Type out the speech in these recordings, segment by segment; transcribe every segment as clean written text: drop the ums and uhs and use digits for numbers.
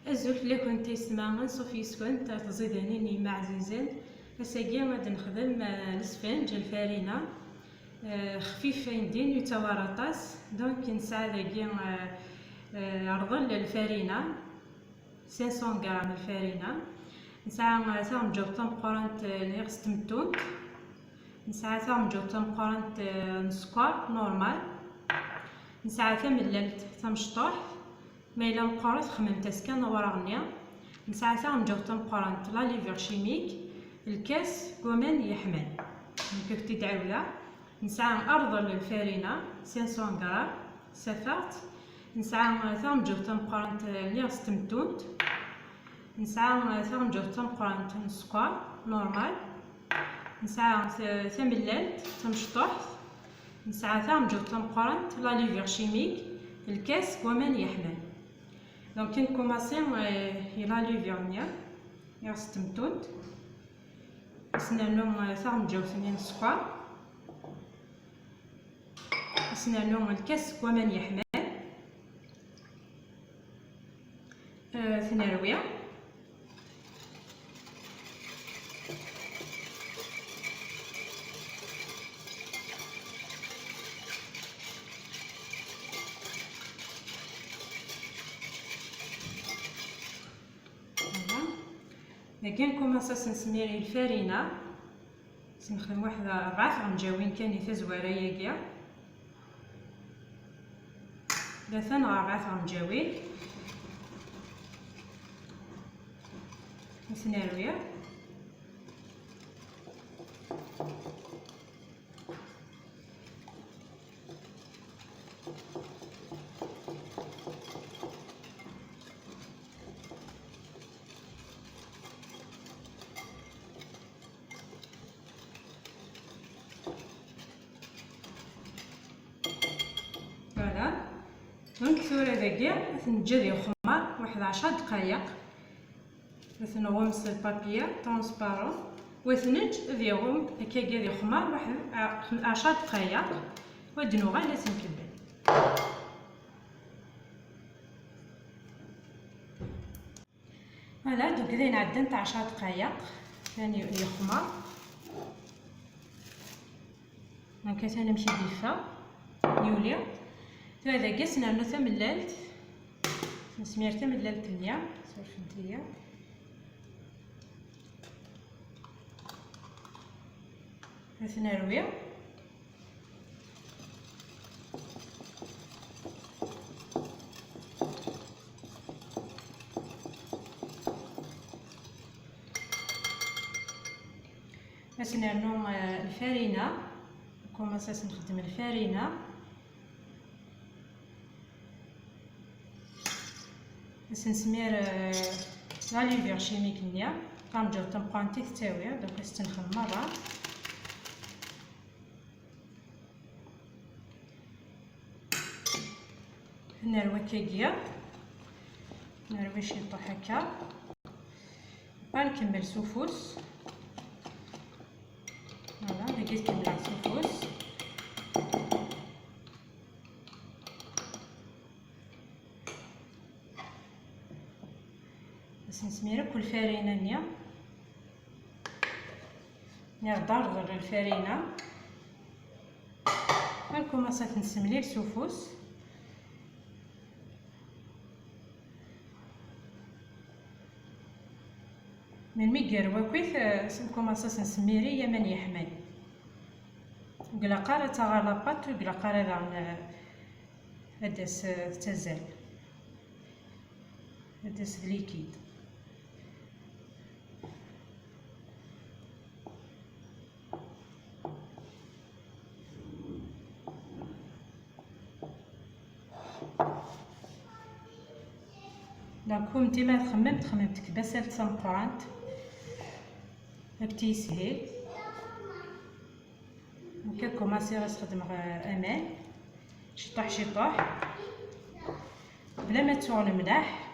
الزول اللي كنت يسمع صوفي سكنت تزيدني مع عزيزين. اساكي غادي نخدم الاسفنج الفارينه خفيف يندين يتوارطاس دونك نسعى داكي رضل الفارينه 500 غرام الفارينه. نسعى ثم جوطه مقرنت نيغس تمتونت. نسعى ثم جوطه مقرنت نسكر نورمال. نسعى ثم اللالت ثم شطوح ما إلا مقرات خممت اسكان وراغنيا. نسعى ثم جوطه مقرنت لا ليفر شيميك الكاس كومان يحمل كفتي تعاوله. نسعى أرضل الفارينه 500 غرام سفرت. نسعى ثم جوطه مقرنت نيغس تمتونت. نسعى ثم جوطه مقرنت نسكر نورمال. نسعى ثم اللالت ثم شطوح. نسعى ثم جوطه مقرنت لا ليفر شيميك الكاس كومان يحمل. دونك نكوماسي لا ليفر نيا يغس تمتونت. سنانو ثم جوثني نسكر. سنانو الكاس كومان يحمل ثنارويه. لكن كوماسا نسميري الفارينه نخدم واحد 4 غنجاوين كان يتزواره ياكيا 3 أو 4 غنجاوين نسنارويه. دونك ثورة داكيا تنجد يخمر واحد 10 دقايق نغمس البابية ترونسبارون وثنج ديالهم هكا قاعد يخمر واحد 10 دقايق ودنو غير لا تنكبل. فوالا دوك داين عدنت 10 دقايق ثاني يخمر. هكا ثاني نمشي ديفا يولي هذا قاس نعملو تملالت نسمير تملالت النيا صافي نتيا. نرويه باش نعملو الفارينه. نكون اساس نخدم الفارينه باش نسمير لا ليفر شيميك نيا كنجاو تنبقى تستوي دوك نستنخل مره نروي كيكيا نروي شي طوح هكا غنكمل سوفوس. فوالا لقيت كملت سوفوس باش نسميرو كل فارينه نيا ضرر الفارينه. غنكوماسا نسملي السوفوس من ميقار وكيف نكوماسا نسميري يا من يحمل قلاقاره تغلبات وقلاقاره دان هداس تزال هداس ليكيد. دونك كنتي ما خممت كباسه تمقرانت هكتي يسهل هكا كوماسي غنخدم امان شطوح بلا ما تسوغ ملاح.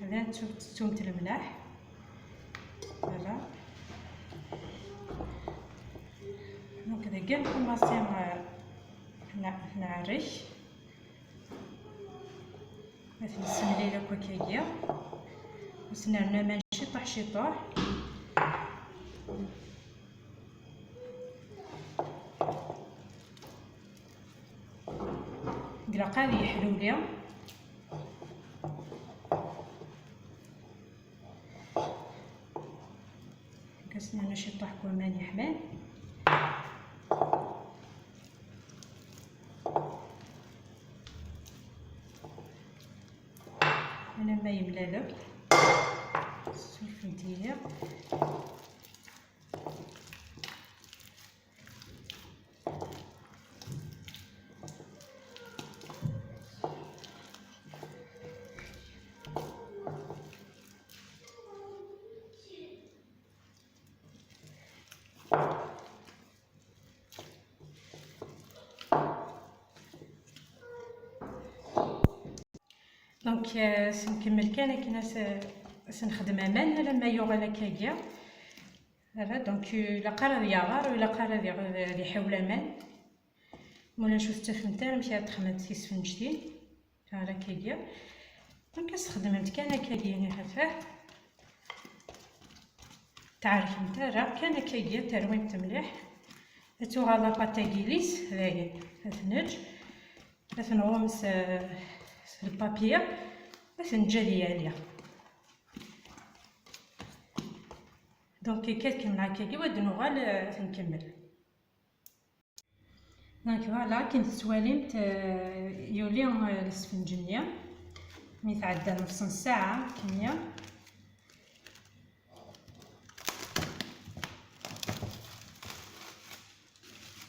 هذا تومت الملاح فوالا دونك كذا كاع كوماسي نعرش مثل السمليله كوكايا وسنرنا ما شطح شطح. قلقا هذه حلولة كسنا انا شطح كمان يحمل انا ما يملالك سلفنتيه. دونك سنكمل كان كنا سنخدم امان لما يوغا كاكيا هذا. دونك لا قرر يغار ولا قرر يحاول امان مولا نشوف تفهمتها مشات تخمت في سفنجتين هذا كاكيا. دونك استخدمت كان كاكيا يعني خفاف تعرف نتا راه كان كاكيا تروين مليح توغا لا باتاكيليس هاهي ثنج ثنغمس البابير باش نجلي عليها. دونك كتكمل هكاكي ودنو غال نكمل. دونك فوالا كي تواليمت يولي السفنجنيه مي تعدى نص ساعه كميه.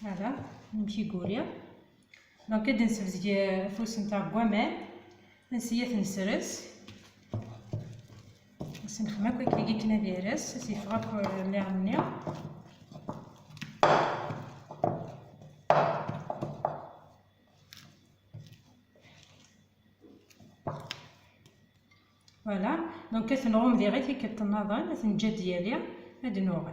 هذا نمشي قوريا. دونك كدا نسبز فوس نتاع كوامان نسيت نسرس نخمم كي كنا دايرس سي فغاك اللي عملني. فوالا دونك كتنغم ديالي كتنظم تنجا ديالي هاد النوع.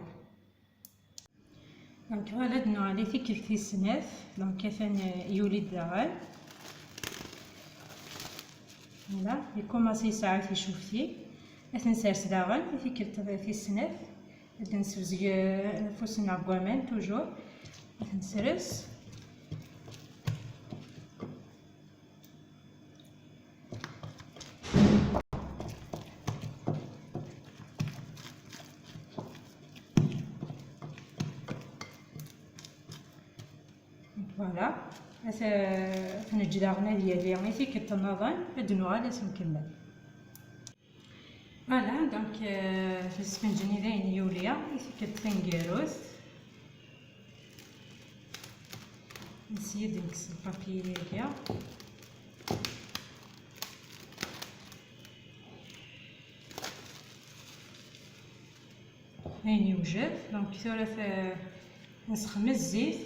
دونك فوالا هاد النوع اللي في السناف دونك كيفان يولي الدغال فوالا يكوماسي ساعات يشوفتي نسرس داغن في السناف نسرس فوسنا كوامان توجور نسرس. فوالا نجي داغنا ديالي يعني كتنظم هاد النوع لازم نكمل. فوالا دونك في السفنجني داين يوليا كتنكروس نسيد نكس البابي دياليا هاين يوجد. دونك ثلاث نسخن الزيت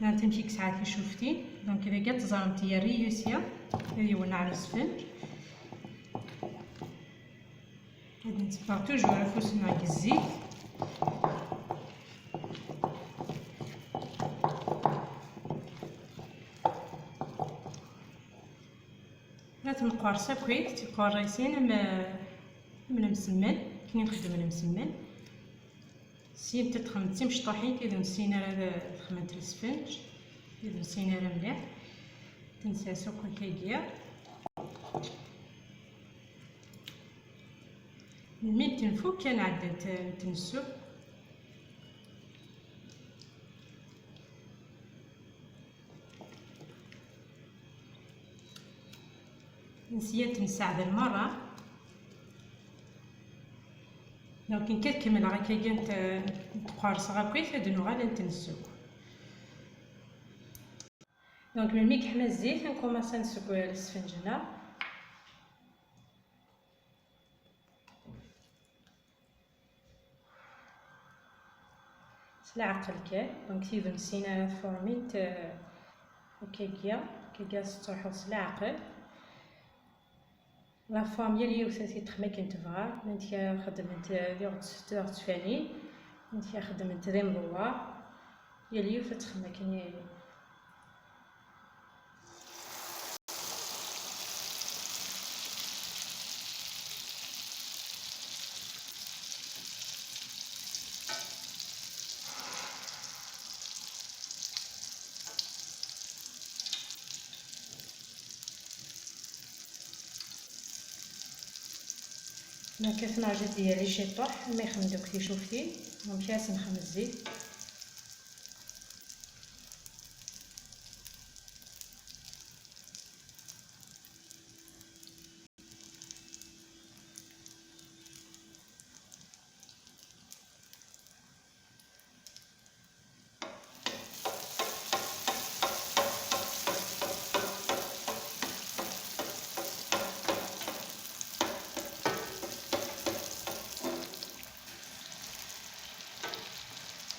تمشي ساعات شوفتي. دونك اذا قد زرمتي يا ريوسيا يولنا على السفنج غادي نتبع توجور على فوسنا الزيت. تنقرص كويس تقرصين من المسمن كي نخدم المسمن سي تخمتي مشطوحين اذا نسينا راه خمنت السفنج اذا نسينا راه مليح تنساسو كاكيا من تنفوك كان عاد تنسو. نسيت نساعد المره. دونك كتكمل هكايا تقارص كويس هاد النوع نتنسو. دونك ملي كحمى الزيت نكوماسا نسوق السفنجله سلعقل كاع. دونك تيبان نسينا فورميت كاكيا تروحو سلعقل لا فام يلي وساتي تخمي كنت تبغى نتيا خدمت ديال تفاني نتيا خدمت ذي مضوار يلي فتخمي كني دونك الثناجة ديالي شي طوح ما يخمدوك كي شوفتي. دونك هاسي نخمس الزيت.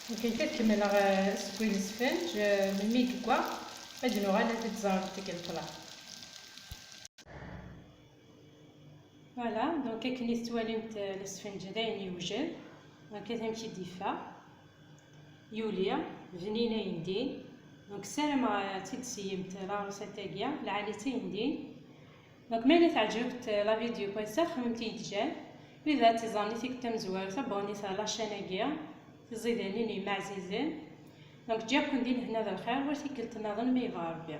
ممكن كتكمل سكوين السفنج من ميكوا غادي نوغالا تتزار ديك البلا. فوالا دونك كي توالمت السفنج داين يوجد. دونك تمشي ديفا يوليا بنينه يندين. دونك سالم تيتسيمت لا روسيت تاعيا العاليتين يندين. دونك ملي تعجبت لا فيديو كويسه خممتي تجان اذا تزانيتي كنت مزوار تابوني لا شاناكيا تزيداني معززين. دونك جاكم دين هنا ذا الخير وتكلت نظن مي ربي.